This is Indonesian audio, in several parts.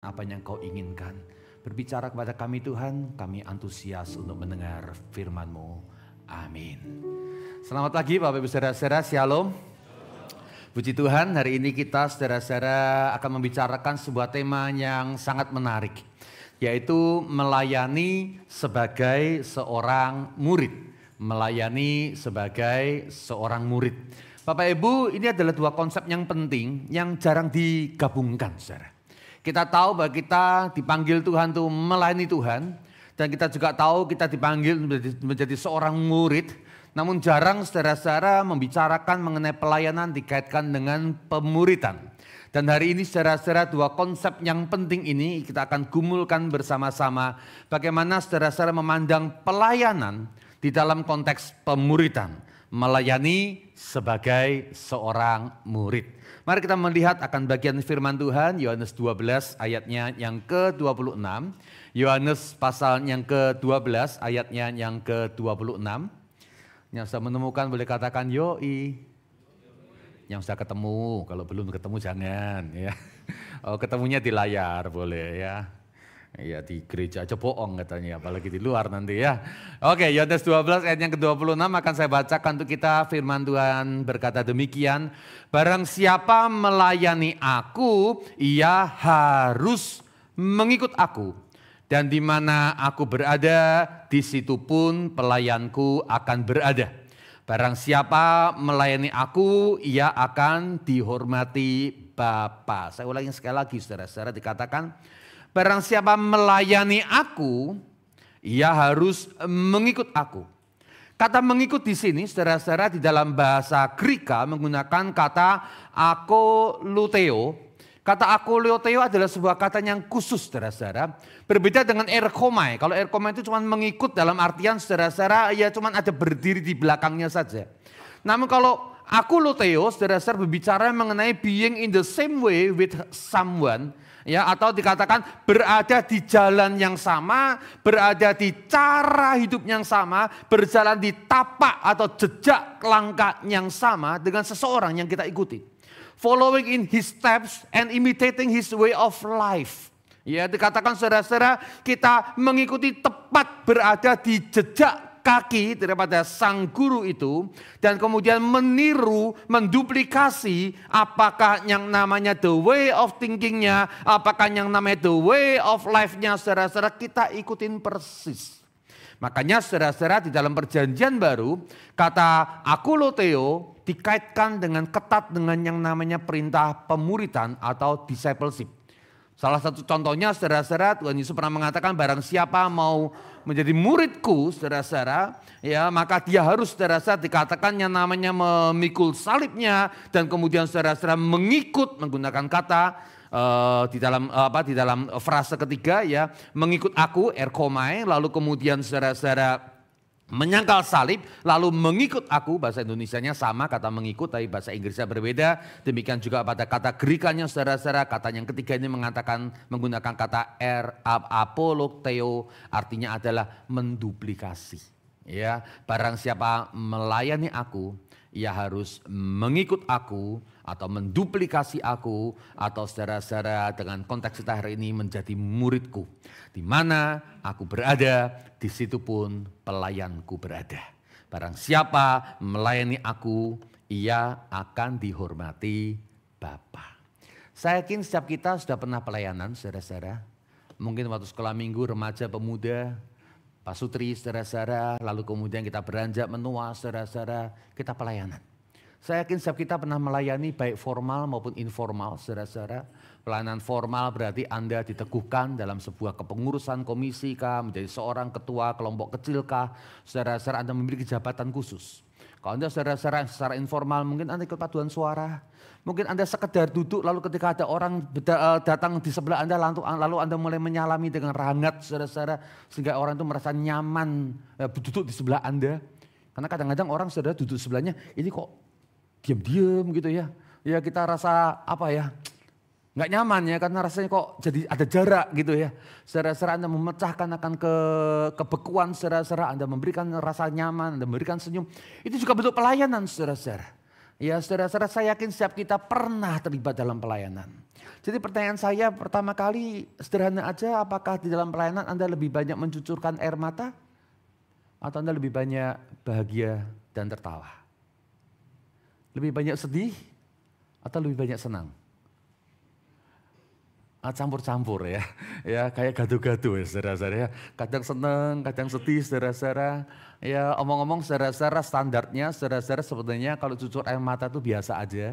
Apa yang kau inginkan. Berbicara kepada kami Tuhan, kami antusias untuk mendengar firman-Mu. Amin. Selamat pagi Bapak Ibu Saudara-saudara, Shalom. Puji Tuhan, hari ini kita saudara-saudara akan membicarakan sebuah tema yang sangat menarik. Yaitu melayani sebagai seorang murid. Melayani sebagai seorang murid. Bapak Ibu, ini adalah dua konsep yang penting yang jarang digabungkan, saudara. Kita tahu bahwa kita dipanggil Tuhan untuk melayani Tuhan. Dan kita juga tahu kita dipanggil menjadi seorang murid. Namun jarang saudara-saudara membicarakan mengenai pelayanan dikaitkan dengan pemuridan. Dan hari ini saudara-saudara dua konsep yang penting ini kita akan gumulkan bersama-sama. Bagaimana saudara-saudara memandang pelayanan di dalam konteks pemuridan. Melayani sebagai seorang murid. Mari kita melihat akan bagian firman Tuhan, Yohanes 12 ayatnya yang ke-26. Yohanes pasal yang ke-12 ayatnya yang ke-26. Yang sudah menemukan boleh katakan yoi. Yang sudah ketemu, kalau belum ketemu jangan ya. Oh, ketemunya di layar boleh ya. Iya di gereja aja bohong katanya, apalagi di luar nanti ya. Oke, Yohanes 12 ayat yang ke-26 akan saya bacakan untuk kita. Firman Tuhan berkata demikian. Barang siapa melayani aku, ia harus mengikut aku. Dan di mana aku berada, di situ pun pelayanku akan berada. Barang siapa melayani aku, ia akan dihormati Bapa. Saya ulangi sekali lagi saudara-saudara, dikatakan barang siapa melayani aku, ia harus mengikut aku. Kata mengikut di sini, saudara-saudara, di dalam bahasa Greka menggunakan kata akoluteo. Kata akoluteo adalah sebuah kata yang khusus, saudara-saudara. Berbeda dengan erkomai. Kalau erkomai itu cuma mengikut dalam artian, saudara-saudara, ya cuma ada berdiri di belakangnya saja. Namun kalau akoluteo, saudara-saudara, berbicara mengenai being in the same way with someone. Ya, atau dikatakan berada di jalan yang sama, berada di cara hidup yang sama, berjalan di tapak atau jejak langkah yang sama dengan seseorang yang kita ikuti. Following in his steps and imitating his way of life. Ya, dikatakan saudara-saudara kita mengikuti tepat berada di jejak kaki daripada sang guru itu dan kemudian meniru, menduplikasi apakah yang namanya the way of thinkingnya, apakah yang namanya the way of life-nya saudara-saudara kita ikutin persis. Makanya saudara-saudara di dalam perjanjian baru kata akoluteo dikaitkan dengan ketat dengan yang namanya perintah pemuridan atau discipleship. Salah satu contohnya saudara-saudara Tuhan Yesus pernah mengatakan barang siapa mau menjadi muridku saudara-saudara ya maka dia harus saudara-saudara dikatakan yang namanya memikul salibnya dan kemudian saudara-saudara mengikut menggunakan kata di dalam frase ketiga ya mengikut aku erkomai lalu kemudian saudara-saudara menyangkal salib lalu mengikut aku, bahasa Indonesianya sama kata mengikut tapi bahasa Inggrisnya berbeda. Demikian juga pada kata Grekanya saudara-saudara, kata yang ketiga ini menggunakan kata apologteo artinya adalah menduplikasi. Ya, barang siapa melayani aku, ia harus mengikut aku atau menduplikasi aku atau saudara-saudara dengan konteks kita hari ini menjadi muridku. Di mana aku berada, di situ pun pelayanku berada. Barang siapa melayani aku, ia akan dihormati Bapa. Saya yakin setiap kita sudah pernah pelayanan, saudara-saudara. Mungkin waktu sekolah minggu, remaja, pemuda, pasutri, saudara-saudara, lalu kemudian kita beranjak menua, saudara-saudara, kita pelayanan. Saya yakin setiap kita pernah melayani baik formal maupun informal, saudara-saudara. Pelayanan formal berarti Anda diteguhkan dalam sebuah kepengurusan komisi kah, menjadi seorang ketua kelompok kecil kah, saudara-saudara Anda memiliki jabatan khusus. Kalau Anda saudara-saudara secara informal mungkin Anda ikut paduan suara, mungkin Anda sekedar duduk lalu ketika ada orang datang di sebelah Anda lalu Anda mulai menyalami dengan hangat saudara-saudara sehingga orang itu merasa nyaman duduk di sebelah Anda. Karena kadang-kadang orang saudara duduk sebelahnya ini kok diam-diam gitu ya. Ya kita rasa apa ya, nggak nyaman ya karena rasanya kok jadi ada jarak gitu ya. Saudara-saudara Anda memecahkan akan kebekuan saudara-saudara, Anda memberikan rasa nyaman, Anda memberikan senyum. Itu juga bentuk pelayanan saudara-saudara. Ya saudara-saudara, saya yakin setiap kita pernah terlibat dalam pelayanan. Jadi pertanyaan saya pertama kali sederhana aja, apakah di dalam pelayanan Anda lebih banyak mencucurkan air mata? Atau Anda lebih banyak bahagia dan tertawa? Lebih banyak sedih atau lebih banyak senang? Campur-campur ya, kayak gado-gado ya saudara-saudara ya. Kadang senang, kadang sedih saudara-saudara. Ya omong-omong saudara-saudara, standarnya saudara-saudara sebenarnya kalau cucur air mata itu biasa aja.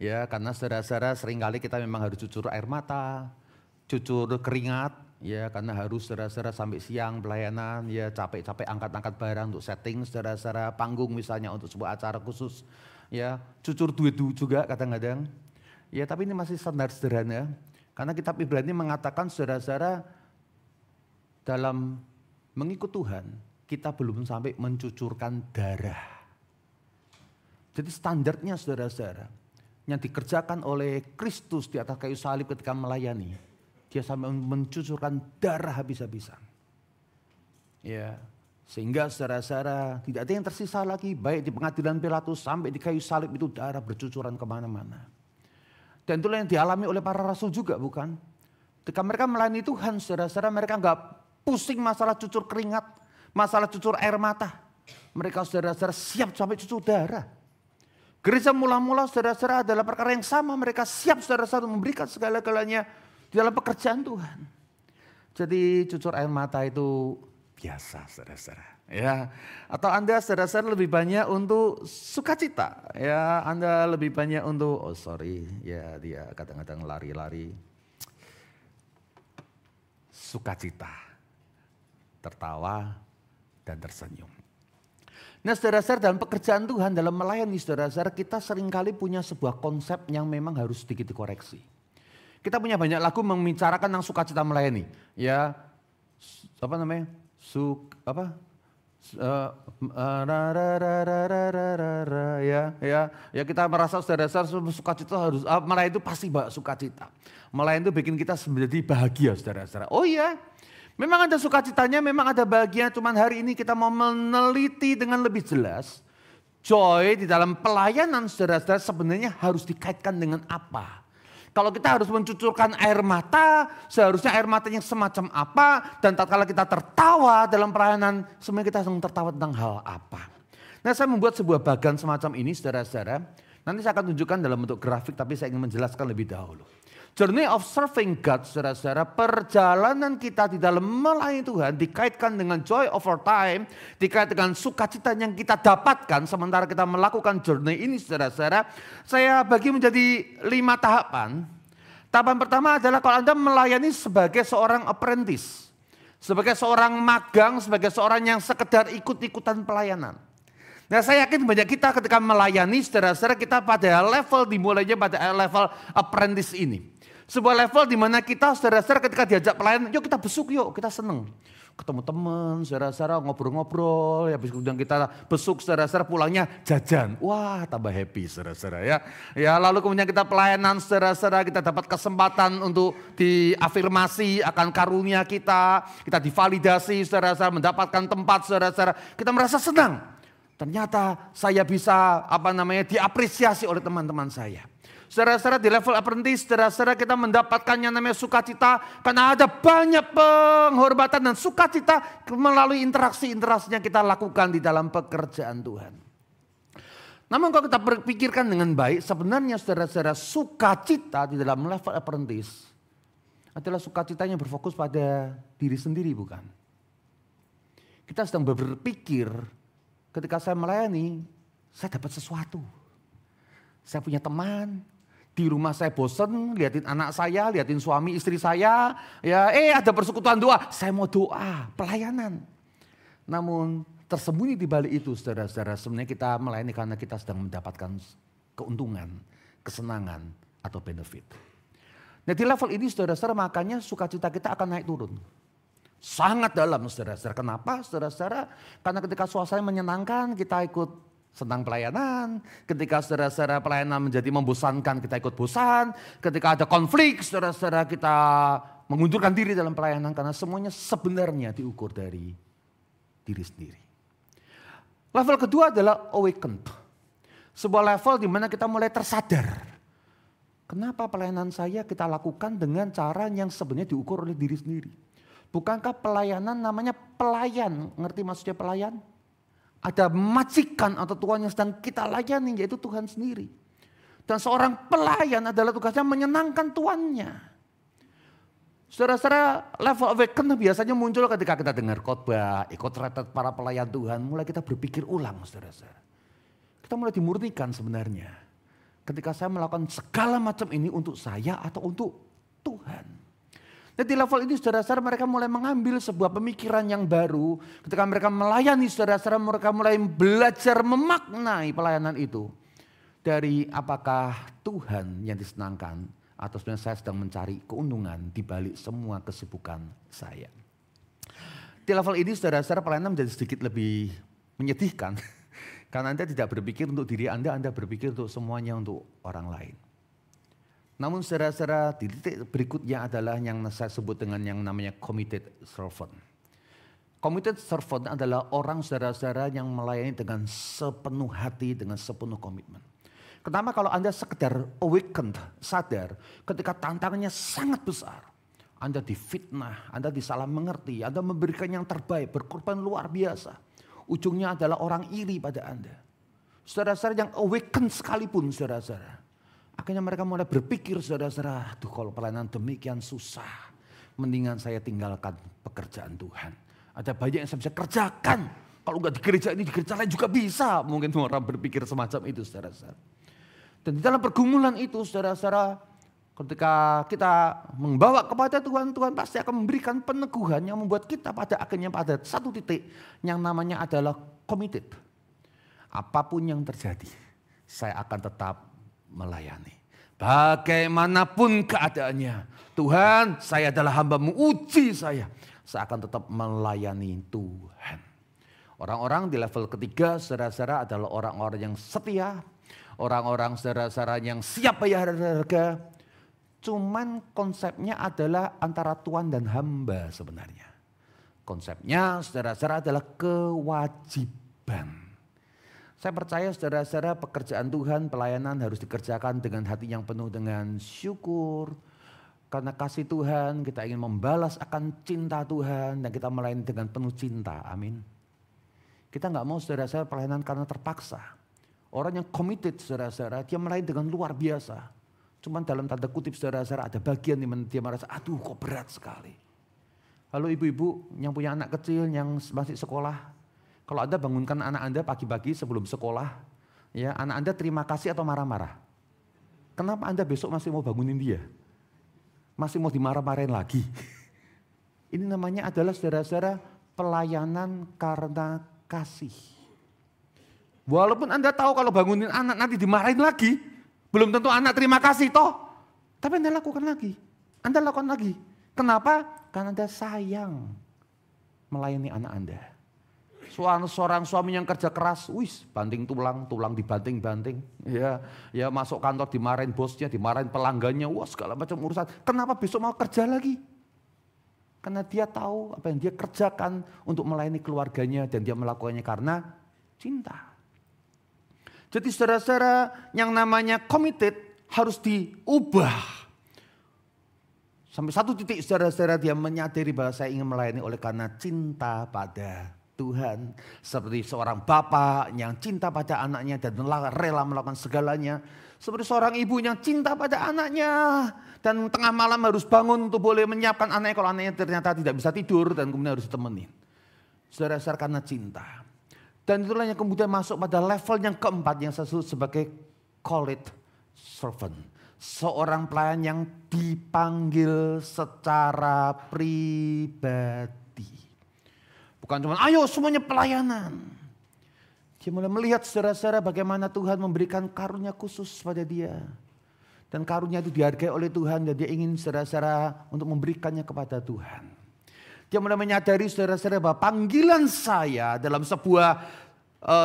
Ya karena saudara-saudara seringkali kita memang harus cucur air mata, cucur keringat. Ya karena harus saudara-saudara sampai siang pelayanan, ya capek-capek angkat-angkat barang untuk setting saudara-saudara, panggung misalnya untuk sebuah acara khusus. Ya cucur duit juga kadang-kadang. Ya tapi ini masih standar sederhana, karena kitab Ibrani mengatakan saudara-saudara dalam mengikut Tuhan, kita belum sampai mencucurkan darah. Jadi standarnya saudara-saudara, yang dikerjakan oleh Kristus di atas kayu salib ketika melayani, dia sampai mencucurkan darah habis-habisan. Ya, sehingga saudara-saudara tidak ada yang tersisa lagi, baik di pengadilan Pilatus sampai di kayu salib itu darah bercucuran kemana-mana. Dan itulah yang dialami oleh para rasul juga bukan? Ketika mereka melayani Tuhan, saudara-saudara mereka enggak pusing masalah cucur keringat, masalah cucur air mata. Mereka saudara-saudara siap sampai cucur darah. Gereja mula-mula saudara-saudara adalah perkara yang sama, mereka siap saudara-saudara memberikan segala-galanya di dalam pekerjaan Tuhan. Jadi cucur air mata itu biasa saudara-saudara. Ya, atau Anda saudara-saudara lebih banyak untuk sukacita, ya Anda lebih banyak untuk ya dia kadang-kadang lari-lari, sukacita, tertawa dan tersenyum. Nah saudara-saudara dalam pekerjaan Tuhan, dalam melayani saudara-saudara kita seringkali punya sebuah konsep yang memang harus sedikit dikoreksi. Kita punya banyak lagu membicarakan tentang sukacita melayani, ya apa namanya, ya kita merasa saudara-saudara sukacita harus melayani itu pasti sukacita. Melayani itu bikin kita menjadi bahagia saudara-saudara. Oh iya, memang ada sukacitanya, memang ada bahagia. Cuman hari ini kita mau meneliti dengan lebih jelas. Joy di dalam pelayanan saudara-saudara sebenarnya harus dikaitkan dengan apa? Kalau kita harus mencucurkan air mata, seharusnya air matanya semacam apa, dan tatkala kita tertawa dalam pelayanan, sebenarnya kita sedang tertawa tentang hal apa. Nah saya membuat sebuah bagan semacam ini saudara-saudara, nanti saya akan tunjukkan dalam bentuk grafik, tapi saya ingin menjelaskan lebih dahulu. Journey of Serving God, saudara-saudara, perjalanan kita di dalam melayani Tuhan dikaitkan dengan joy over time, dikaitkan dengan sukacita yang kita dapatkan sementara kita melakukan journey ini, saudara-saudara. Saya bagi menjadi 5 tahapan. Tahapan pertama adalah kalau Anda melayani sebagai seorang apprentice, sebagai seorang magang, sebagai seorang yang sekedar ikut-ikutan pelayanan. Nah saya yakin banyak kita ketika melayani, saudara-saudara, kita pada level dimulainya pada level apprentice ini. Sebuah level di mana kita saudara-saudara ketika diajak pelayanan, yuk kita besuk yuk, kita seneng. Ketemu teman, saudara-saudara ngobrol-ngobrol, ya kemudian kita besuk saudara-saudara pulangnya jajan. Wah tambah happy saudara-saudara ya. Ya lalu kemudian kita pelayanan saudara-saudara, kita dapat kesempatan untuk diafirmasi akan karunia kita divalidasi saudara-saudara, mendapatkan tempat saudara-saudara, kita merasa senang. Ternyata saya bisa diapresiasi oleh teman-teman saya. Saudara-saudara di level apprentice, saudara-saudara kita mendapatkan yang namanya sukacita karena ada banyak penghormatan dan sukacita melalui interaksi-interaksi yang kita lakukan di dalam pekerjaan Tuhan. Namun kalau kita berpikirkan dengan baik, sebenarnya saudara-saudara sukacita di dalam level apprentice adalah sukacita yang berfokus pada diri sendiri bukan? Kita sedang berpikir ketika saya melayani, saya dapat sesuatu. Saya punya teman, di rumah saya bosen, liatin anak saya, liatin suami istri saya, ya ada persekutuan doa, saya mau doa, pelayanan. Namun tersembunyi di balik itu saudara-saudara, sebenarnya kita melayani karena kita sedang mendapatkan keuntungan, kesenangan atau benefit. Nah di level ini saudara-saudara makanya sukacita kita akan naik turun. Sangat dalam saudara-saudara. Kenapa saudara-saudara? Karena ketika suasana menyenangkan kita ikut senang pelayanan, ketika saudara-saudara pelayanan menjadi membosankan kita ikut bosan, ketika ada konflik saudara-saudara kita mengundurkan diri dalam pelayanan karena semuanya sebenarnya diukur dari diri sendiri. Level kedua adalah awakened. Sebuah level di mana kita mulai tersadar. Kenapa pelayanan saya kita lakukan dengan cara yang sebenarnya diukur oleh diri sendiri. Bukankah pelayanan namanya pelayan, ngerti maksudnya pelayan? Ada majikan atau Tuhan yang sedang kita layani, yaitu Tuhan sendiri. Dan seorang pelayan adalah tugasnya menyenangkan tuannya. Saudara-saudara, level awaken biasanya muncul ketika kita dengar khotbah, ikut retret para pelayan Tuhan, mulai kita berpikir ulang, saudara-saudara. Kita mulai dimurnikan sebenarnya. Ketika saya melakukan segala macam ini untuk saya atau untuk Tuhan. Dan di level ini saudara-saudara mereka mulai mengambil sebuah pemikiran yang baru. Ketika mereka melayani saudara-saudara mereka mulai belajar memaknai pelayanan itu. Dari apakah Tuhan yang disenangkan atau sebenarnya saya sedang mencari keuntungan di balik semua kesibukan saya. Di level ini saudara-saudara pelayanan menjadi sedikit lebih menyedihkan. Karena Anda tidak berpikir untuk diri Anda berpikir untuk semuanya untuk orang lain. Namun saudara-saudara di titik berikutnya adalah yang saya sebut dengan yang namanya committed servant. Committed servant adalah orang saudara-saudara yang melayani dengan sepenuh hati, dengan sepenuh komitmen. Kenapa kalau Anda sekedar awakened, sadar ketika tantangannya sangat besar. Anda difitnah, Anda disalah mengerti, Anda memberikan yang terbaik, berkorban luar biasa. Ujungnya adalah orang iri pada Anda. Saudara-saudara yang awaken sekalipun saudara-saudara. Akhirnya mereka mulai berpikir saudara-saudara, aduh kalau pelayanan demikian susah. Mendingan saya tinggalkan pekerjaan Tuhan. Ada banyak yang saya bisa kerjakan. Kalau enggak di gereja ini, di gereja lain juga bisa. Mungkin orang berpikir semacam itu saudara-saudara. Dan di dalam pergumulan itu saudara-saudara, ketika kita membawa kepada Tuhan, Tuhan pasti akan memberikan peneguhan yang membuat kita pada akhirnya pada satu titik yang namanya adalah committed. Apapun yang terjadi, saya akan tetap melayani. Bagaimanapun keadaannya, Tuhan saya adalah hamba-Mu, uji saya akan tetap melayani Tuhan. Orang-orang di level ketiga saudara-saudara adalah orang-orang yang setia, orang-orang saudara-saudara yang siap bayar harga. Cuman konsepnya adalah antara tuan dan hamba sebenarnya. Konsepnya saudara-saudara adalah kewajiban. Saya percaya saudara-saudara pekerjaan Tuhan, pelayanan harus dikerjakan dengan hati yang penuh dengan syukur. Karena kasih Tuhan kita ingin membalas akan cinta Tuhan dan kita melayani dengan penuh cinta. Amin. Kita nggak mau saudara-saudara pelayanan karena terpaksa. Orang yang committed saudara-saudara dia melayani dengan luar biasa. Cuman dalam tanda kutip saudara-saudara ada bagian di mana dia merasa aduh kok berat sekali. Lalu ibu-ibu yang punya anak kecil yang masih sekolah. Kalau Anda bangunkan anak Anda pagi-pagi sebelum sekolah. Ya, anak Anda terima kasih atau marah-marah? Kenapa Anda besok masih mau bangunin dia? Masih mau dimarah-marahin lagi? Ini namanya adalah saudara-saudara pelayanan karena kasih. Walaupun Anda tahu kalau bangunin anak nanti dimarahin lagi. Belum tentu anak terima kasih toh. Tapi Anda lakukan lagi. Anda lakukan lagi. Kenapa? Karena Anda sayang melayani anak Anda. Seorang suami yang kerja keras, banting tulang dibanting-banting. Ya masuk kantor dimarahin bosnya, dimarahin pelanggannya, segala macam urusan. Kenapa besok mau kerja lagi? Karena dia tahu apa yang dia kerjakan untuk melayani keluarganya dan dia melakukannya karena cinta. Jadi saudara-saudara yang namanya committed harus diubah. Sampai satu titik saudara-saudara dia menyadari bahwa saya ingin melayani oleh karena cinta pada Tuhan. Seperti seorang bapak yang cinta pada anaknya dan rela melakukan segalanya. Seperti seorang ibu yang cinta pada anaknya. Dan tengah malam harus bangun untuk boleh menyiapkan anaknya kalau anaknya ternyata tidak bisa tidur dan kemudian harus ditemenin. Saudara-saudara karena cinta. Dan itulah yang kemudian masuk pada level yang keempat yang saya sebut sebagai called servant. Seorang pelayan yang dipanggil secara pribadi. Bukan cuma ayo semuanya pelayanan. Dia mulai melihat saudara-saudara bagaimana Tuhan memberikan karunia khusus pada dia. Dan karunia itu dihargai oleh Tuhan dan dia ingin saudara-saudara untuk memberikannya kepada Tuhan. Dia mulai menyadari saudara-saudara bahwa panggilan saya dalam sebuah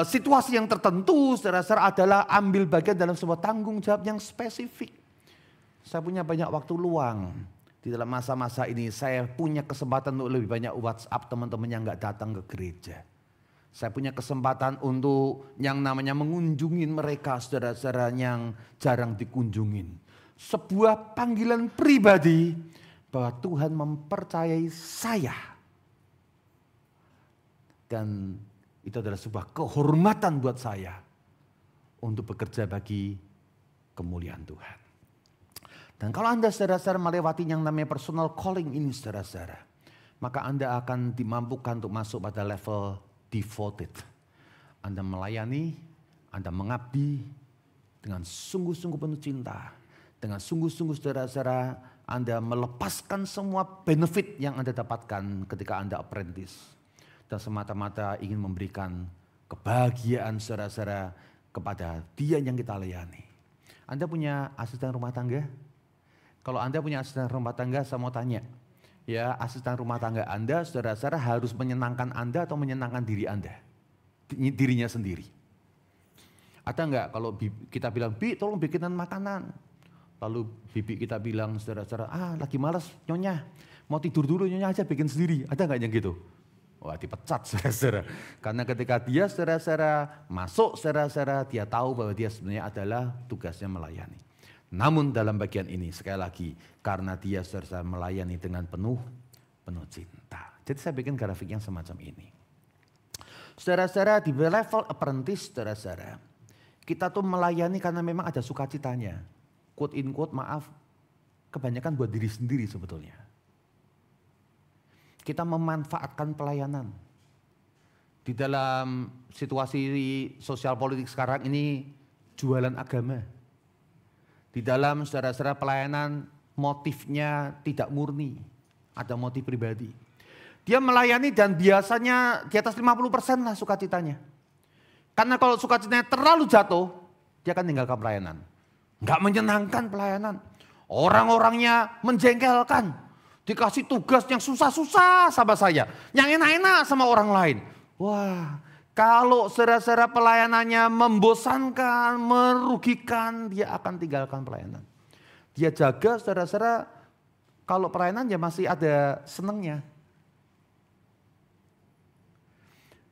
situasi yang tertentu saudara-saudara adalah ambil bagian dalam sebuah tanggung jawab yang spesifik. Saya punya banyak waktu luang. Di dalam masa-masa ini saya punya kesempatan untuk lebih banyak WhatsApp teman-teman yang gak datang ke gereja. Saya punya kesempatan untuk yang namanya mengunjungi mereka, saudara-saudara yang jarang dikunjungin. Sebuah panggilan pribadi bahwa Tuhan mempercayai saya. Dan itu adalah sebuah kehormatan buat saya untuk bekerja bagi kemuliaan Tuhan. Dan kalau Anda saudara-saudara melewati yang namanya personal calling ini saudara-saudara, maka Anda akan dimampukan untuk masuk pada level devoted. Anda melayani, Anda mengabdi dengan sungguh-sungguh penuh cinta. Dengan sungguh-sungguh saudara-saudara, Anda melepaskan semua benefit yang Anda dapatkan ketika Anda apprentice. Dan semata-mata ingin memberikan kebahagiaan saudara-saudara kepada dia yang kita layani. Anda punya asisten rumah tangga? Kalau Anda punya asisten rumah tangga, saya mau tanya. Ya, asisten rumah tangga Anda, saudara-saudara harus menyenangkan Anda atau menyenangkan diri Anda? Dirinya sendiri. Ada enggak kalau kita bilang, Bi tolong bikinan makanan. Lalu bibi kita bilang, saudara-saudara, lagi malas nyonya. Mau tidur dulu nyonya aja bikin sendiri. Ada enggak yang gitu? Wah dipecat saudara-saudara. Karena ketika dia saudara-saudara masuk saudara-saudara, dia tahu bahwa dia sebenarnya adalah tugasnya melayani. Namun dalam bagian ini sekali lagi karena dia saudara melayani dengan penuh cinta. Jadi saya bikin grafik yang semacam ini. Saudara-saudara di level apprentice saudara-saudara, kita tuh melayani karena memang ada sukacitanya. Quote in quote maaf, kebanyakan buat diri sendiri sebetulnya. Kita memanfaatkan pelayanan. Di dalam situasi sosial politik sekarang ini jualan agama. Di dalam saudara-saudara pelayanan motifnya tidak murni, ada motif pribadi. Dia melayani dan biasanya di atas 50% lah sukacitanya. Karena kalau sukacitanya terlalu jatuh, dia akan tinggalkan pelayanan. Enggak menyenangkan pelayanan. Orang-orangnya menjengkelkan. Dikasih tugas yang susah-susah sama saya. Yang enak-enak sama orang lain. Wah, kalau saudara-saudara pelayanannya membosankan, merugikan, dia akan tinggalkan pelayanan. Dia jaga saudara-saudara, kalau pelayanan ya masih ada senangnya.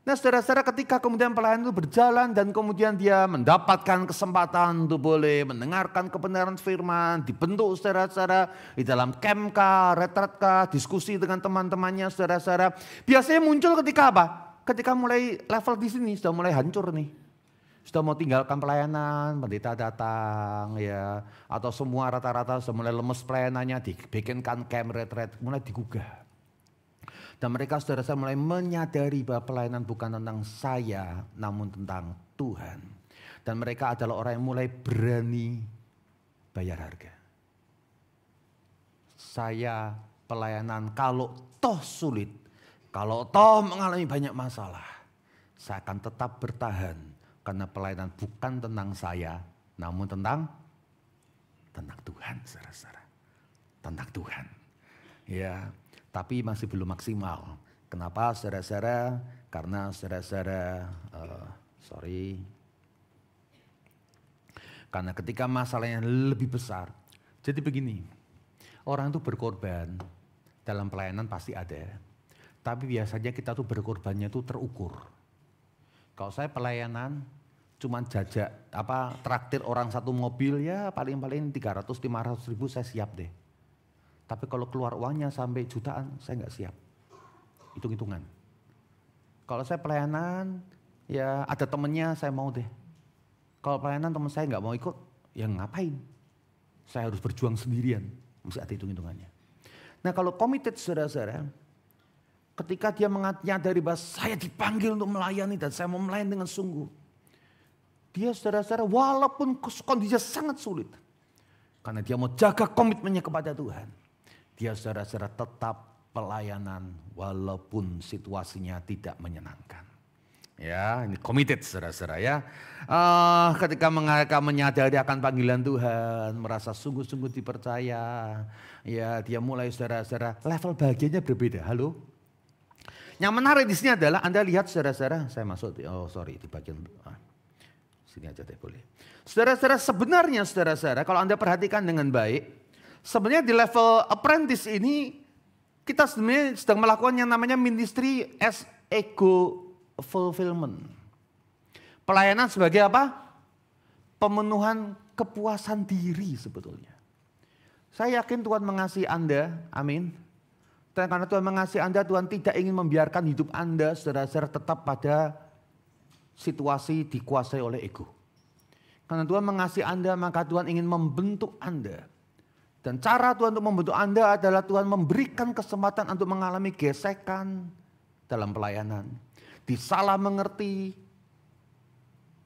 Nah saudara-saudara ketika kemudian pelayanan itu berjalan dan kemudian dia mendapatkan kesempatan untuk boleh mendengarkan kebenaran firman, dibentuk saudara-saudara di dalam camp kah, retret kah, diskusi dengan teman-temannya saudara-saudara. Biasanya muncul ketika apa? Ketika mulai level di sini sudah mulai hancur nih. Sudah mau tinggalkan pelayanan, pendeta datang ya. Atau semua rata-rata sudah mulai lemes pelayanannya, dibikinkan camp retret, mulai digugah. Dan mereka saudara-saudara mulai menyadari bahwa pelayanan bukan tentang saya, namun tentang Tuhan. Dan mereka adalah orang yang mulai berani bayar harga. Saya pelayanan kalau toh sulit, kalau toh mengalami banyak masalah, saya akan tetap bertahan. Karena pelayanan bukan tentang saya, namun tentang Tuhan, saudara-saudara. Tentang Tuhan. Ya, tapi masih belum maksimal. Kenapa saudara-saudara? Karena saudara-saudara, karena ketika masalahnya lebih besar. Jadi begini, orang itu berkorban dalam pelayanan pasti ada. Tapi biasanya kita tuh berkorbannya tuh terukur. Kalau saya pelayanan cuman jajak traktir orang satu mobil ya paling-paling 300-500 ribu saya siap deh. Tapi kalau keluar uangnya sampai jutaan saya nggak siap. Hitung-hitungan. Kalau saya pelayanan ya ada temennya saya mau deh. Kalau pelayanan teman saya nggak mau ikut ya ngapain. Saya harus berjuang sendirian. Mesti ada hitung-hitungannya. Nah kalau committed saudara-saudara. Ketika dia menyadari bahwa saya dipanggil untuk melayani dan saya mau melayani dengan sungguh. Dia saudara-saudara walaupun kondisinya sangat sulit. Karena dia mau jaga komitmennya kepada Tuhan. Dia saudara-saudara tetap pelayanan walaupun situasinya tidak menyenangkan. Ya ini committed saudara-saudara ya. Ketika mereka menyadari akan panggilan Tuhan. Merasa sungguh-sungguh dipercaya. Ya dia mulai saudara-saudara level bahagianya berbeda. Halo? Yang menarik di sini adalah Anda lihat saudara-saudara. Saya masuk di bagian sini aja deh boleh. Saudara-saudara sebenarnya saudara-saudara kalau Anda perhatikan dengan baik. Sebenarnya di level apprentice ini kita sebenarnya sedang melakukan yang namanya ministry as ego fulfillment. Pelayanan sebagai apa? Pemenuhan kepuasan diri sebetulnya. Saya yakin Tuhan mengasihi Anda, amin. Dan karena Tuhan mengasihi Anda, Tuhan tidak ingin membiarkan hidup Anda saudara-saudara tetap pada situasi dikuasai oleh ego. Karena Tuhan mengasihi Anda, maka Tuhan ingin membentuk Anda. Dan cara Tuhan untuk membentuk Anda adalah Tuhan memberikan kesempatan untuk mengalami gesekan dalam pelayanan. Disalah mengerti.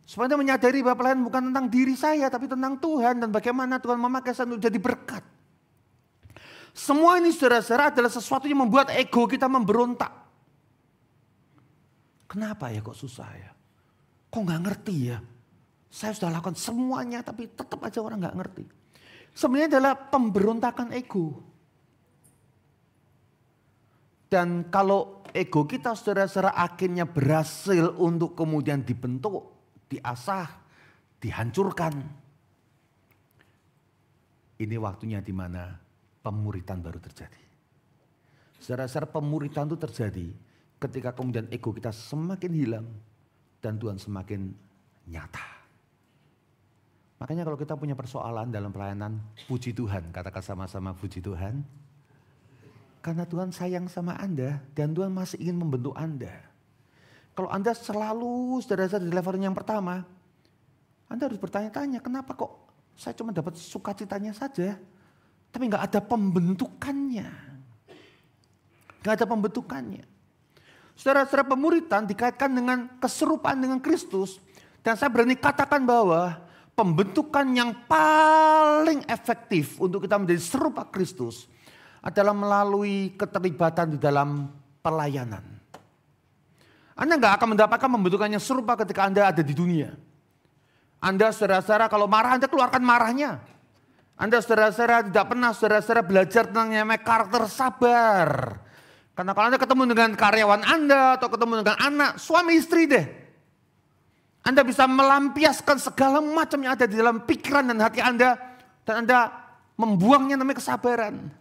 Supaya Anda menyadari bahwa pelayanan bukan tentang diri saya, tapi tentang Tuhan. Dan bagaimana Tuhan memakai saya untuk jadi berkat. Semua ini saudara-saudara adalah sesuatu yang membuat ego kita memberontak. Kenapa ya kok susah ya? Kok gak ngerti ya? Saya sudah lakukan semuanya tapi tetap aja orang gak ngerti. Sebenarnya adalah pemberontakan ego. Dan kalau ego kita saudara-saudara akhirnya berhasil untuk kemudian dibentuk, diasah, dihancurkan. Ini waktunya di mana pemuritan baru terjadi. Saudara-saudara, pemuritan itu terjadi ketika kemudian ego kita semakin hilang dan Tuhan semakin nyata. Makanya kalau kita punya persoalan dalam pelayanan, puji Tuhan, katakan sama-sama puji Tuhan. Karena Tuhan sayang sama Anda dan Tuhan masih ingin membentuk Anda. Kalau Anda selalu saudara-saudara di level yang pertama, Anda harus bertanya-tanya, kenapa kok saya cuma dapat sukacitanya saja, tapi nggak ada pembentukannya. Nggak ada pembentukannya. Saudara-saudara, pemuritan dikaitkan dengan keserupaan dengan Kristus. Dan saya berani katakan bahwa pembentukan yang paling efektif untuk kita menjadi serupa Kristus adalah melalui keterlibatan di dalam pelayanan. Anda nggak akan mendapatkan pembentukan yang serupa ketika Anda ada di dunia. Anda saudara-saudara kalau marah Anda keluarkan marahnya. Anda saudara-saudara tidak pernah saudara-saudara belajar tentang yang namanya karakter sabar. Karena kalau Anda ketemu dengan karyawan Anda atau ketemu dengan anak, suami istri deh. Anda bisa melampiaskan segala macam yang ada di dalam pikiran dan hati Anda. Dan Anda membuangnya namanya kesabaran.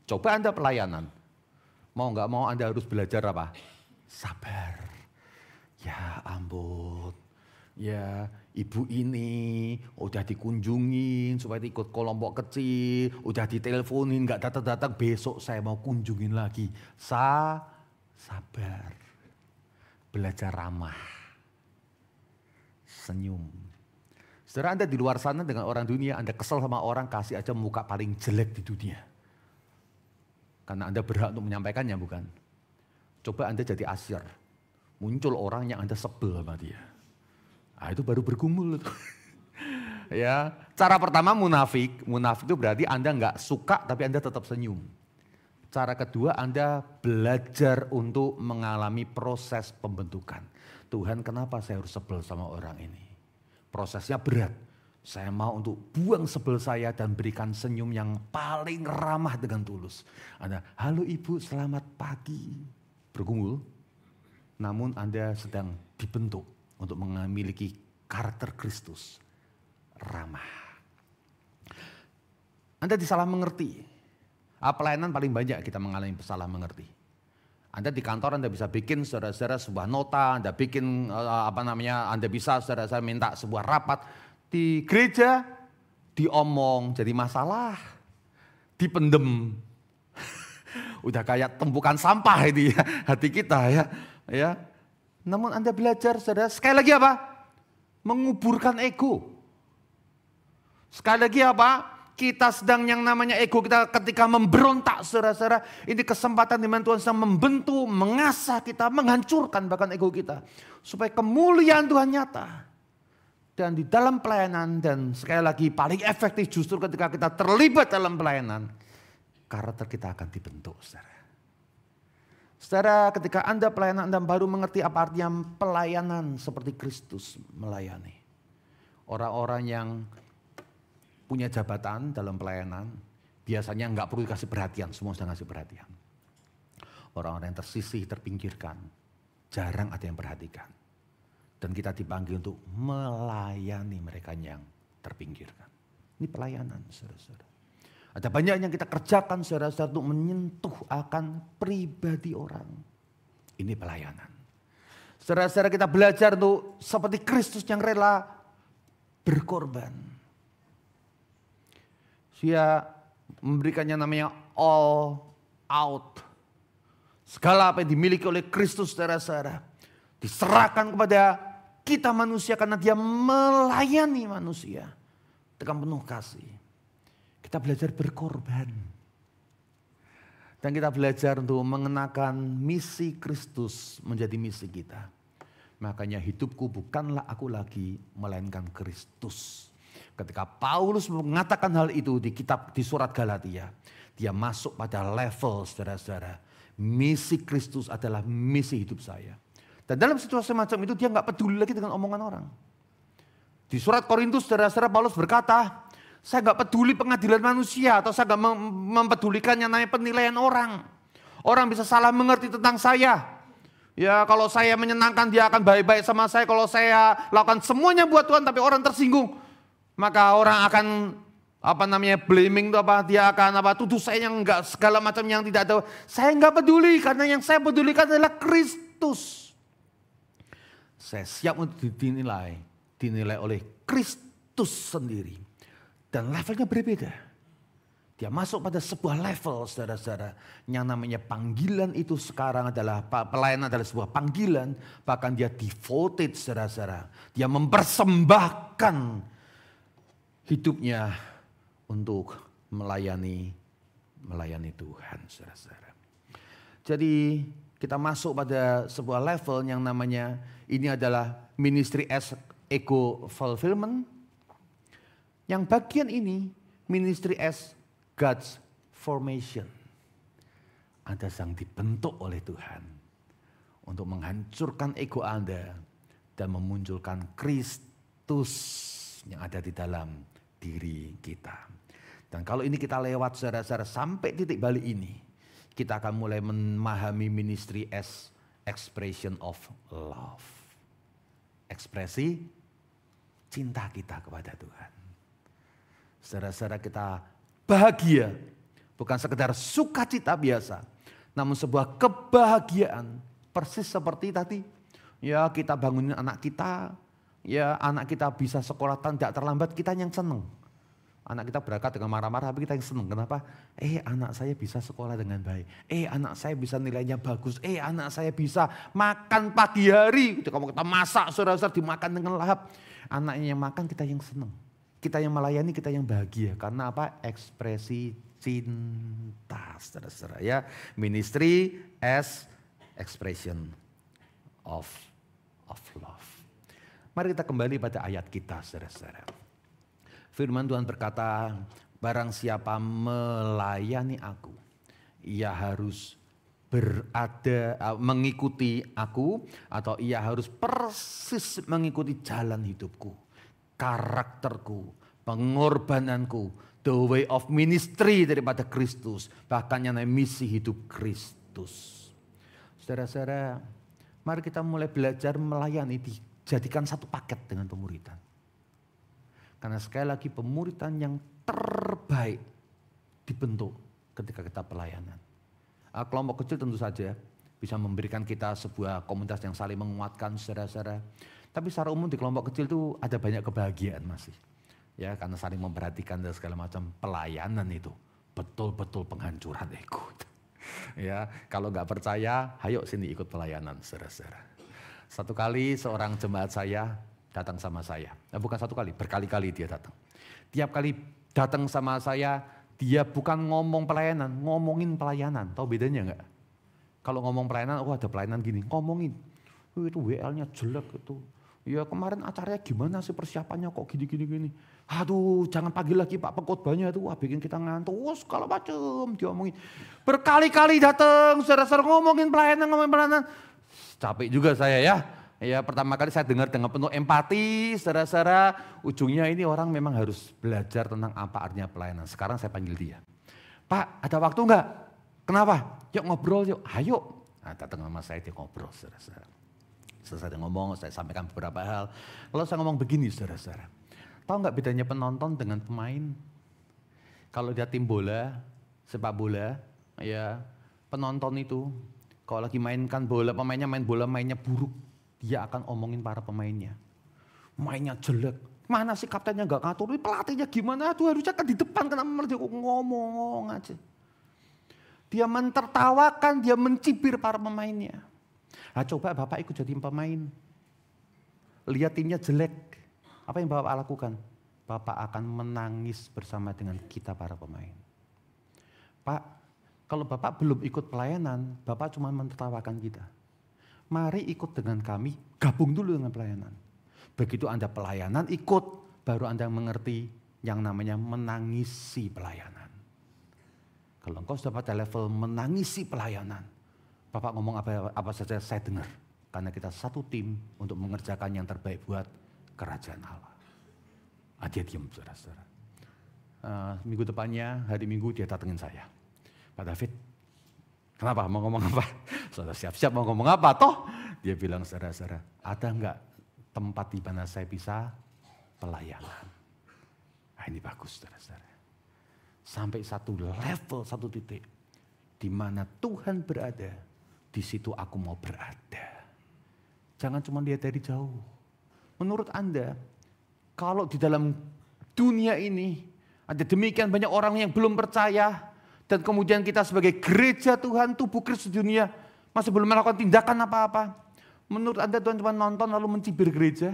Coba Anda pelayanan. Mau nggak mau Anda harus belajar apa? Sabar. Ya ampun. Ya ibu ini udah dikunjungin supaya ikut kelompok kecil. Udah diteleponin nggak datang-datang. Besok saya mau kunjungin lagi. Sabar. Belajar ramah. Senyum. Saudara, Anda di luar sana dengan orang dunia, Anda kesel sama orang, kasih aja muka paling jelek di dunia. Karena Anda berhak untuk menyampaikannya, bukan? Coba Anda jadi asyir. Muncul orang yang Anda sebel sama dia. Nah, itu baru bergumul. Ya, cara pertama munafik. Munafik itu berarti Anda nggak suka tapi Anda tetap senyum. Cara kedua Anda belajar untuk mengalami proses pembentukan. Tuhan, kenapa saya harus sebel sama orang ini? Prosesnya berat. Saya mau untuk buang sebel saya dan berikan senyum yang paling ramah dengan tulus. Anda, halo ibu, selamat pagi. Bergumul, namun Anda sedang dibentuk untuk memiliki karakter Kristus. Ramah. Anda disalah mengerti. Pelayanan paling banyak kita mengalami salah mengerti. Anda di kantor Anda bisa bikin saudara-saudara sebuah nota, Anda bikin Anda bisa saudara-saudara minta sebuah rapat. Di gereja diomong jadi masalah, dipendem. Udah kayak tumpukan sampah ini ya, hati kita ya. Namun Anda belajar saudara, sekali lagi apa? Menguburkan ego. Sekali lagi apa? Kita sedang yang namanya ego kita ketika memberontak saudara-saudara. Ini kesempatan di mana Tuhan sedang membentuk, mengasah kita, menghancurkan bahkan ego kita. Supaya kemuliaan Tuhan nyata. Dan di dalam pelayanan dan sekali lagi paling efektif justru ketika kita terlibat dalam pelayanan. Karakter kita akan dibentuk saudara. Saudara, ketika Anda pelayanan Anda baru mengerti apa artinya pelayanan seperti Kristus melayani. Orang-orang yang punya jabatan dalam pelayanan, biasanya nggak perlu dikasih perhatian, semua sedang kasih perhatian. Orang-orang yang tersisih, terpinggirkan, jarang ada yang perhatikan. Dan kita dipanggil untuk melayani mereka yang terpinggirkan. Ini pelayanan, saudara-saudara. Ada banyak yang kita kerjakan, saudara-saudara, untuk menyentuh akan pribadi orang. Ini pelayanan. Saudara-saudara, kita belajar untuk seperti Kristus yang rela berkorban. Dia memberikannya namanya all out. Segala apa yang dimiliki oleh Kristus, saudara-saudara, diserahkan kepada kita manusia karena dia melayani manusia dengan penuh kasih. Kita belajar berkorban. Dan kita belajar untuk mengenakan misi Kristus menjadi misi kita. Makanya hidupku bukanlah aku lagi, melainkan Kristus. Ketika Paulus mengatakan hal itu di surat Galatia, dia masuk pada level, saudara-saudara, misi Kristus adalah misi hidup saya. Dan dalam situasi macam itu dia nggak peduli lagi dengan omongan orang. Di surat Korintus, saudara-saudara, Paulus berkata, saya nggak peduli pengadilan manusia atau saya nggak mempedulikan yang namanya penilaian orang. Orang bisa salah mengerti tentang saya. Ya, kalau saya menyenangkan dia akan baik-baik sama saya. Kalau saya lakukan semuanya buat Tuhan tapi orang tersinggung, maka orang akan blaming itu apa? Dia akan tuduh saya yang enggak, segala macam yang tidak ada. Saya enggak peduli karena yang saya pedulikan adalah Kristus. Saya siap untuk dinilai oleh Kristus sendiri. Dan levelnya berbeda. Dia masuk pada sebuah level, saudara-saudara, yang namanya panggilan itu sekarang adalah, pelayanan adalah sebuah panggilan. Bahkan dia devoted, saudara-saudara. Dia mempersembahkan hidupnya untuk melayani Tuhan, saudara-saudara. Jadi kita masuk pada sebuah level yang namanya ini adalah ministry as ego fulfillment. Yang bagian ini ministry as God's formation. Anda sedang dibentuk oleh Tuhan untuk menghancurkan ego Anda dan memunculkan Kristus yang ada di dalam diri kita. Dan kalau ini kita lewat, saudara-saudara, sampai titik balik ini, kita akan mulai memahami ministry as expression of love. Ekspresi cinta kita kepada Tuhan. Saudara-saudara, kita bahagia, bukan sekedar sukacita biasa, namun sebuah kebahagiaan persis seperti tadi. Ya, kita bangunin anak kita, ya anak kita bisa sekolah tidak terlambat, kita yang senang. Anak kita berangkat dengan marah-marah, tapi kita yang senang. Kenapa? Anak saya bisa sekolah dengan baik. Anak saya bisa nilainya bagus. Anak saya bisa makan pagi hari. Ketika kita masak, saudara-saudara, dimakan dengan lahap. Anaknya yang makan, kita yang senang. Kita yang melayani, kita yang bahagia. Karena apa? Ekspresi cinta, saudara-saudara. Ya, ministry as expression of love. Mari kita kembali pada ayat kita, saudara-saudara. Firman Tuhan berkata, barang siapa melayani aku, ia harus mengikuti aku, atau ia harus persis mengikuti jalan hidupku, karakterku, pengorbananku, the way of ministry daripada Kristus, bahkan yang namanya misi hidup Kristus. Saudara-saudara, mari kita mulai belajar melayani, dijadikan satu paket dengan pemuridan. Karena sekali lagi pemuridan yang terbaik dibentuk ketika kita pelayanan. Kelompok kecil tentu saja bisa memberikan kita sebuah komunitas yang saling menguatkan, saudara-saudara. Tapi secara umum di kelompok kecil itu ada banyak kebahagiaan masih. Ya, karena saling memperhatikan dan segala macam. Pelayanan itu betul-betul penghancuran ego. Ya, kalau nggak percaya, ayo sini ikut pelayanan, saudara-saudara. Satu kali seorang jemaat saya datang sama saya. Bukan satu kali, berkali-kali dia datang. Tiap kali datang sama saya, dia bukan ngomong pelayanan, ngomongin pelayanan. Tahu bedanya nggak? Kalau ngomong pelayanan, ada pelayanan gini, ngomongin. Itu WL-nya jelek itu. Ya kemarin acaranya gimana sih persiapannya kok gini. Aduh jangan pagi lagi Pak pengkhotbahnya itu bikin kita ngantuk. Segala macam diomongin. Berkali-kali datang, saudara-saudara ngomongin pelayanan. Capek juga saya ya. Ya pertama kali saya dengar dengan penuh empati, saudara-saudara. Ujungnya ini orang memang harus belajar tentang apa artinya pelayanan. Sekarang saya panggil dia. Pak ada waktu enggak? Kenapa? Yuk ngobrol yuk, ayo. Nah, datang sama saya dia ngobrol, saudara-saudara. Selesai dia ngomong, saya sampaikan beberapa hal. Lalu saya ngomong begini, saudara-saudara. Tahu nggak bedanya penonton dengan pemain? Kalau dia tim bola, sepak bola, ya penonton itu kalau lagi mainkan bola, pemainnya main bola mainnya buruk. dia akan omongin para pemainnya. Mainnya jelek, mana sih kaptennya gak ngatur, pelatihnya gimana, tuh harusnya kan di depan, kenapa malah dia ngomong aja. Dia mentertawakan, dia mencibir para pemainnya. Nah, coba Bapak ikut jadi pemain, lihat timnya jelek, apa yang Bapak lakukan? Bapak akan menangis bersama dengan kita para pemain. Pak, kalau Bapak belum ikut pelayanan, Bapak cuma mentertawakan kita. Mari ikut dengan kami, gabung dulu dengan pelayanan. Begitu Anda pelayanan ikut, baru Anda mengerti yang namanya menangisi pelayanan. Kalau engkau sudah pada level menangisi pelayanan, Bapak ngomong apa saja saya dengar. Karena kita satu tim untuk mengerjakan yang terbaik buat kerajaan Allah. Dia diam, saudara-saudara. Minggu depannya, hari Minggu dia datengin saya. Pak David, kenapa? Mau ngomong apa? Saudara siap-siap mau ngomong apa? Toh dia bilang, saudara-saudara, ada enggak tempat di mana saya bisa pelayanan? Nah, ini bagus, saudara-saudara. Sampai satu level, satu titik. Di mana Tuhan berada, di situ aku mau berada. Jangan cuma lihat dari jauh. Menurut Anda, kalau di dalam dunia ini ada demikian banyak orang yang belum percaya, dan kemudian kita sebagai gereja Tuhan, tubuh Kristus dunia, masih belum melakukan tindakan apa-apa. Menurut Anda Tuhan cuma nonton lalu mencibir gereja?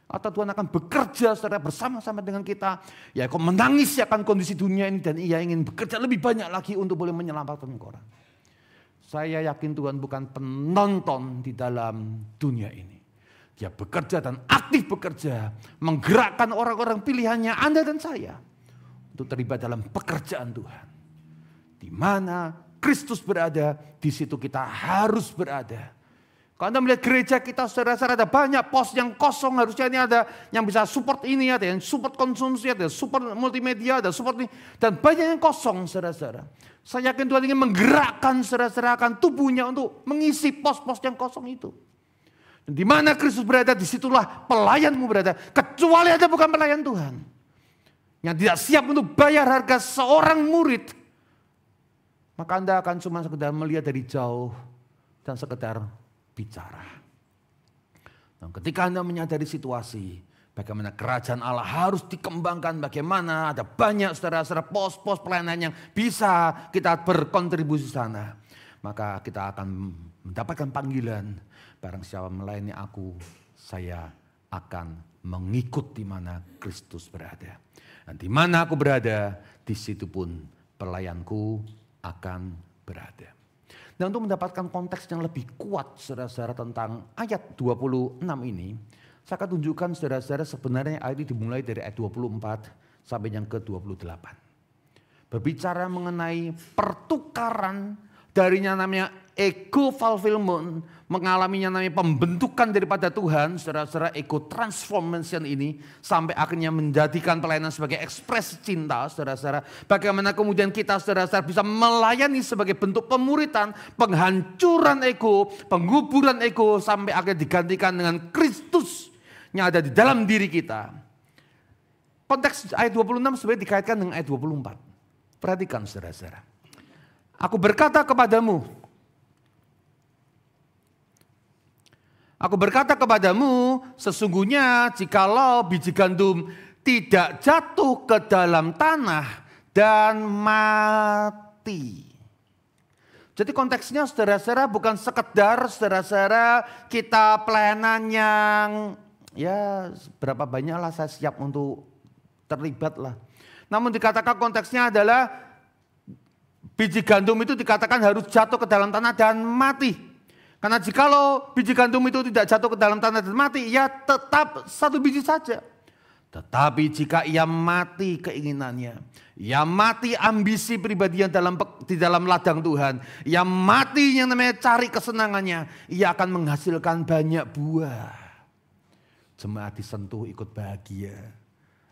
Atau Tuhan akan bekerja secara bersama-sama dengan kita? Ya, kau menangis akan kondisi dunia ini dan ia ingin bekerja lebih banyak lagi untuk boleh menyelamatkan orang. Saya yakin Tuhan bukan penonton di dalam dunia ini. Dia bekerja dan aktif bekerja, menggerakkan orang-orang pilihannya Anda dan saya untuk terlibat dalam pekerjaan Tuhan. Di mana Kristus berada, di situ kita harus berada. Kalau Anda melihat gereja kita, saudara-saudara, ada banyak pos yang kosong, harusnya ini ada yang bisa support ini, ada yang support konsumsi, ada support multimedia, ada support ini, dan banyak yang kosong, saudara-saudara. Saya yakin Tuhan ingin menggerakkan saudara-saudara akan tubuhnya untuk mengisi pos-pos yang kosong itu. Dan di mana Kristus berada, disitulah pelayanmu berada. Kecuali Anda bukan pelayan Tuhan, yang tidak siap untuk bayar harga seorang murid, maka Anda akan cuma sekedar melihat dari jauh dan sekedar bicara. Dan ketika Anda menyadari situasi, bagaimana kerajaan Allah harus dikembangkan, bagaimana ada banyak saudara-saudara pos-pos pelayanan yang bisa kita berkontribusi sana, maka kita akan mendapatkan panggilan. Barang siapa melayani aku, saya akan mengikut di mana Kristus berada. Dan di mana aku berada, di situ pun pelayanku akan berada. Dan untuk mendapatkan konteks yang lebih kuat saudara-saudara tentang ayat 26 ini, saya akan tunjukkan saudara-saudara sebenarnya ayat ini dimulai dari ayat 24 sampai yang ke-28. Berbicara mengenai pertukaran dari yang namanya ego fulfillment, mengalami yang namanya pembentukan daripada Tuhan, saudara-saudara, ego transformation ini, sampai akhirnya menjadikan pelayanan sebagai ekspresi cinta, saudara-saudara. Bagaimana kemudian kita, saudara-saudara, bisa melayani sebagai bentuk pemuritan, penghancuran ego, penguburan ego, sampai akhirnya digantikan dengan Kristus yang ada di dalam diri kita. Konteks ayat 26 sebenarnya dikaitkan dengan ayat 24. Perhatikan saudara-saudara. Aku berkata kepadamu, sesungguhnya jikalau biji gandum tidak jatuh ke dalam tanah dan mati. Jadi konteksnya saudara-saudara bukan sekedar saudara-saudara kita pelayanan yang ya berapa banyaklah saya siap untuk terlibat lah. Namun dikatakan konteksnya adalah biji gandum itu dikatakan harus jatuh ke dalam tanah dan mati. Karena jikalau biji gandum itu tidak jatuh ke dalam tanah dan mati, ya tetap satu biji saja. Tetapi jika ia mati keinginannya, ia mati ambisi pribadinya di dalam ladang Tuhan, ia mati yang namanya cari kesenangannya, ia akan menghasilkan banyak buah. Jemaat disentuh ikut bahagia.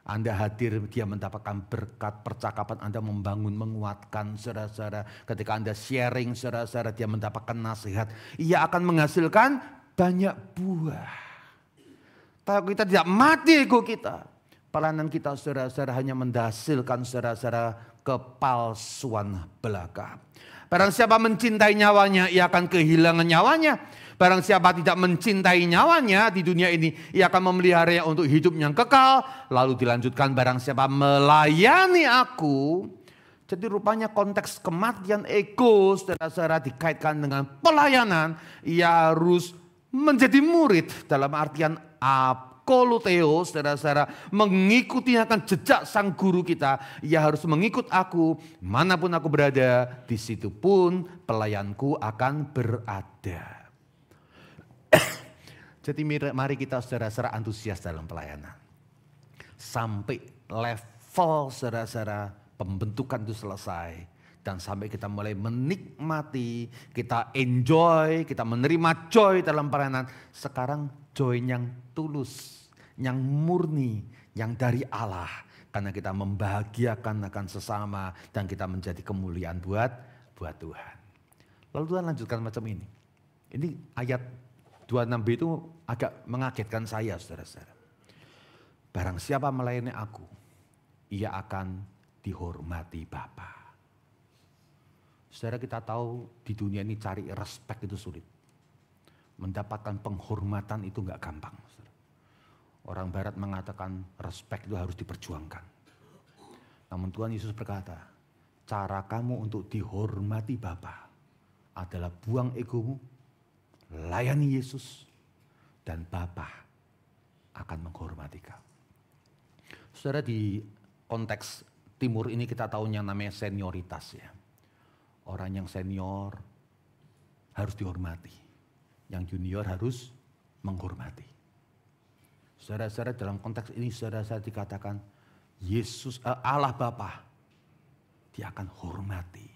Anda hadir, dia mendapatkan berkat, percakapan Anda membangun, menguatkan saudara-saudara. Ketika Anda sharing saudara-saudara, dia mendapatkan nasihat. Ia akan menghasilkan banyak buah. Kalau kita tidak mati ego kita, pelayanan kita saudara-saudara hanya menghasilkan saudara-saudara kepalsuan belaka. Barang siapa mencintai nyawanya, ia akan kehilangan nyawanya. Barang siapa tidak mencintai nyawanya di dunia ini, ia akan memeliharanya untuk hidup yang kekal. Lalu dilanjutkan, barang siapa melayani aku. Jadi rupanya konteks kematian ego saudara-saudara dikaitkan dengan pelayanan. Ia harus menjadi murid dalam artian akoluteo, saudara-saudara, mengikuti akan jejak sang guru kita. Ia harus mengikut aku, manapun aku berada, di situ pun pelayanku akan berada. Jadi mari kita saudara-saudara antusias dalam pelayanan. Sampai level saudara-saudara pembentukan itu selesai. Dan sampai kita mulai menikmati, kita enjoy, kita menerima joy dalam pelayanan. Sekarang joy yang tulus, yang murni, yang dari Allah. Karena kita membahagiakan akan sesama dan kita menjadi kemuliaan buat Tuhan. Lalu Tuhan lanjutkan macam ini. Ini ayat 26b itu agak mengagetkan saya, saudara-saudara. Barang siapa melayani aku, ia akan dihormati Bapa. Saudara, kita tahu di dunia ini cari respect itu sulit. Mendapatkan penghormatan itu gak gampang. Orang barat mengatakan respect itu harus diperjuangkan. Namun Tuhan Yesus berkata, cara kamu untuk dihormati Bapa adalah buang egomu, layani Yesus, dan Bapa akan menghormati kau. Saudara, di konteks timur ini kita tahu yang namanya senioritas ya. Orang yang senior harus dihormati, yang junior harus menghormati. Saudara-saudara, dalam konteks ini saudara-saudara dikatakan Yesus Allah Bapa, dia akan hormati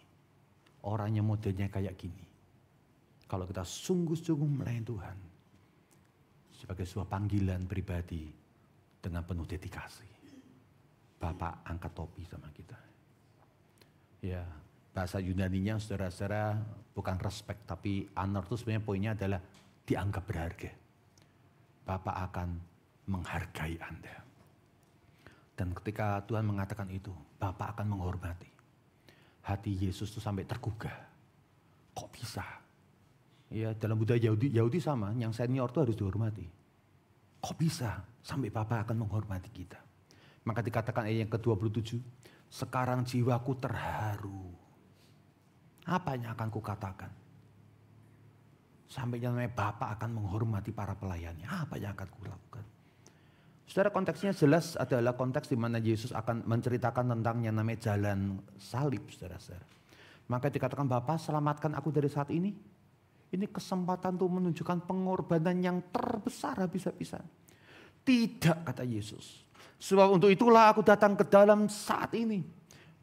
orang yang modelnya kayak gini. Kalau kita sungguh-sungguh melayani Tuhan sebagai sebuah panggilan pribadi dengan penuh dedikasi, Bapak angkat topi sama kita. Ya. Bahasa Yunaninya saudara-saudara bukan respect, tapi honor itu sebenarnya poinnya adalah dianggap berharga. Bapak akan menghargai Anda. Dan ketika Tuhan mengatakan itu, Bapak akan menghormati. Hati Yesus itu sampai tergugah. Kok bisa? Ya, dalam budaya Yahudi sama, yang senior itu harus dihormati. Kok bisa sampai Bapak akan menghormati kita? Maka dikatakan ayat yang ke-27, sekarang jiwaku terharu. Apa yang akan kukatakan? Sampai yang namanya Bapak akan menghormati para pelayannya. Apa yang akan kulakukan? Saudara, konteksnya jelas adalah konteks di mana Yesus akan menceritakan tentang yang namanya jalan salib, saudara-saudara. Maka dikatakan, Bapak selamatkan aku dari saat ini. Ini kesempatan untuk menunjukkan pengorbanan yang terbesar habis-habisan. Tidak, kata Yesus. Sebab untuk itulah aku datang ke dalam saat ini.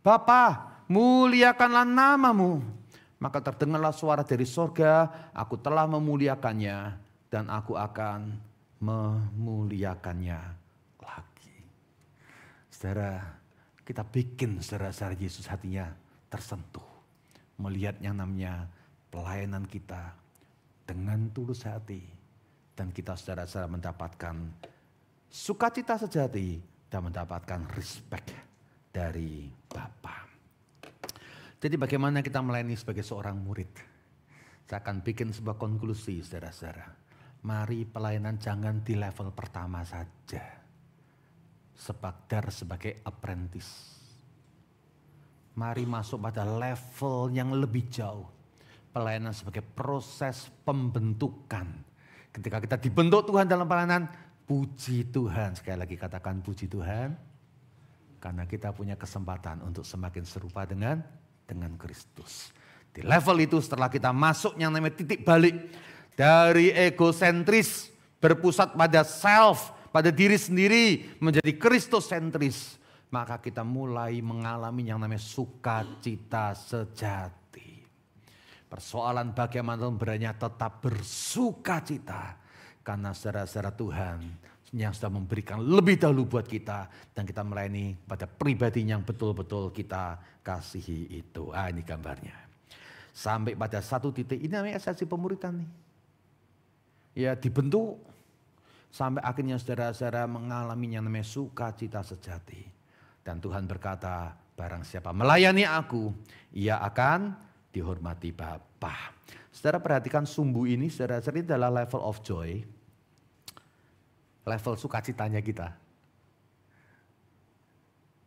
Bapa, muliakanlah namamu. Maka terdengarlah suara dari sorga, aku telah memuliakannya dan aku akan memuliakannya lagi. Saudara, kita bikin saudara-saudara Yesus hatinya tersentuh. Melihat yang namanya pelayanan kita dengan tulus hati. Dan kita saudara-saudara mendapatkan sukacita sejati dan mendapatkan respect dari Bapa. Jadi bagaimana kita melayani sebagai seorang murid? Saya akan bikin sebuah konklusi, saudara-saudara. Mari pelayanan jangan di level pertama saja. Sebagai apprentice. Mari masuk pada level yang lebih jauh. Pelayanan sebagai proses pembentukan. Ketika kita dibentuk Tuhan dalam pelayanan, puji Tuhan. Sekali lagi katakan puji Tuhan. Karena kita punya kesempatan untuk semakin serupa dengan Kristus. Di level itu setelah kita masuk yang namanya titik balik dari egosentris berpusat pada self, pada diri sendiri menjadi Kristus-sentris, maka kita mulai mengalami yang namanya sukacita sejati. Persoalan bagaimana berani tetap bersukacita karena saudara-saudara Tuhan yang sudah memberikan lebih dahulu buat kita dan kita melayani pada pribadi yang betul-betul kita kasihi itu. Ini gambarnya. Sampai pada satu titik, ini namanya esensi pemuridan nih. Ya dibentuk sampai akhirnya saudara-saudara mengalami yang namanya sukacita sejati. Dan Tuhan berkata, Barang siapa melayani aku, ia akan dihormati Bapa. Saudara perhatikan sumbu ini, saudara, ini adalah level of joy. Level sukacitanya kita.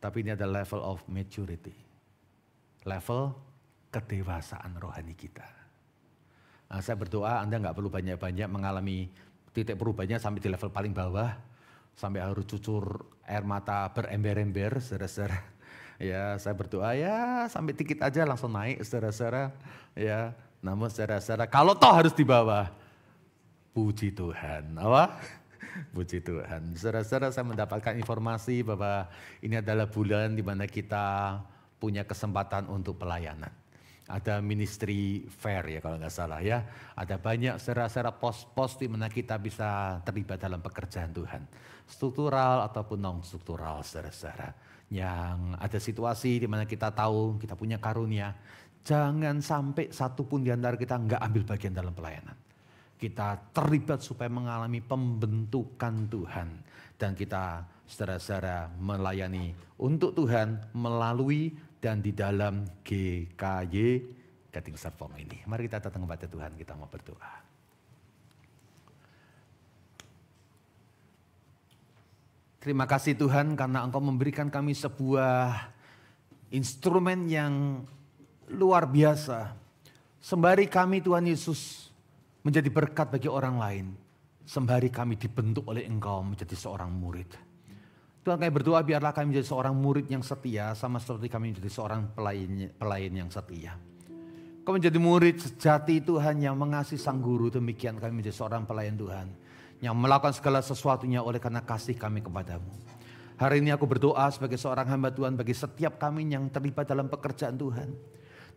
Tapi ini adalah level of maturity. Level kedewasaan rohani kita. Nah, saya berdoa Anda nggak perlu banyak-banyak mengalami titik perubahannya sampai di level paling bawah. Sampai harus cucur air mata berember-ember, saudara-saudara. Ya, saya berdoa ya sampai dikit aja langsung naik, saudara-saudara. Ya, namun saudara-saudara kalau toh harus di bawah, puji Tuhan. Apa? Puji Tuhan. Saudara-saudara, saya mendapatkan informasi bahwa ini adalah bulan di mana kita punya kesempatan untuk pelayanan. Ada ministry fair ya kalau nggak salah ya. Ada banyak saudara-saudara pos-pos di mana kita bisa terlibat dalam pekerjaan Tuhan. Struktural ataupun non-struktural saudara-saudara. Yang ada situasi di mana kita tahu kita punya karunia. Jangan sampai satu pun di antara kita nggak ambil bagian dalam pelayanan. Kita terlibat supaya mengalami pembentukan Tuhan. Dan kita saudara-saudara melayani untuk Tuhan melalui dan di dalam GKY Getting Transformed ini. Mari kita datang kepada Tuhan, kita mau berdoa. Terima kasih Tuhan karena Engkau memberikan kami sebuah instrumen yang luar biasa. Sembari kami Tuhan Yesus menjadi berkat bagi orang lain. Sembari kami dibentuk oleh Engkau menjadi seorang murid. Tuhan kami berdoa biarlah kami menjadi seorang murid yang setia sama seperti kami menjadi seorang pelayan yang setia. Kami menjadi murid sejati Tuhan yang mengasihi Sang Guru, demikian kami menjadi seorang pelayan Tuhan. Yang melakukan segala sesuatunya oleh karena kasih kami kepadamu. Hari ini aku berdoa sebagai seorang hamba Tuhan bagi setiap kami yang terlibat dalam pekerjaan Tuhan.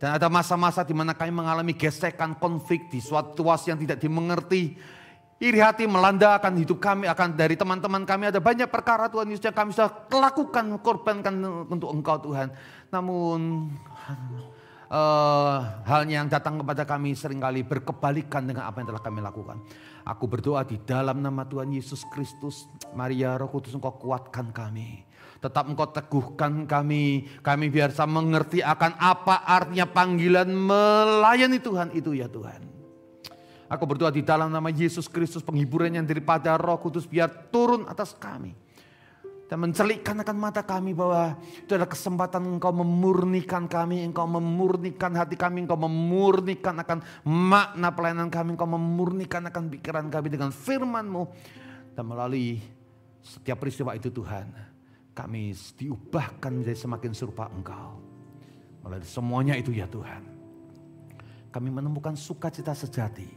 Dan ada masa-masa di mana kami mengalami gesekan, konflik di suatu situasi yang tidak dimengerti. Iri hati melanda akan hidup kami, akan dari teman-teman kami ada banyak perkara Tuhan Yesus yang kami sudah lakukan, korbankan untuk Engkau Tuhan. Namun halnya yang datang kepada kami seringkali berkebalikan dengan apa yang telah kami lakukan. Aku berdoa di dalam nama Tuhan Yesus Kristus, Maria Roh Kudus Engkau kuatkan kami. Tetap Engkau teguhkan kami biasa mengerti akan apa artinya panggilan melayani Tuhan itu ya Tuhan. Aku berdoa di dalam nama Yesus Kristus penghiburan yang daripada Roh Kudus biar turun atas kami. Dan mencelikkan akan mata kami bahwa itu adalah kesempatan Engkau memurnikan kami. Engkau memurnikan hati kami. Engkau memurnikan akan makna pelayanan kami. Engkau memurnikan akan pikiran kami dengan firman-Mu. Dan melalui setiap peristiwa itu Tuhan, kami diubahkan menjadi semakin serupa Engkau. Melalui semuanya itu ya Tuhan, kami menemukan sukacita sejati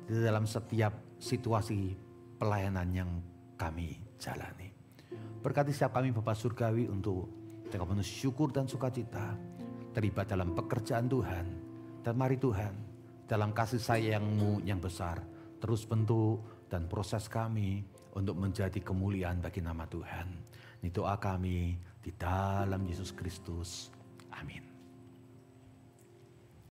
di dalam setiap situasi pelayanan yang kami jalani. Berkati setiap kami Bapa Surgawi untuk dengan penuh syukur dan sukacita terlibat dalam pekerjaan Tuhan. Dan mari Tuhan dalam kasih sayang-Mu yang besar terus bentuk dan proses kami untuk menjadi kemuliaan bagi nama Tuhan. Ini doa kami di dalam Yesus Kristus. Amin.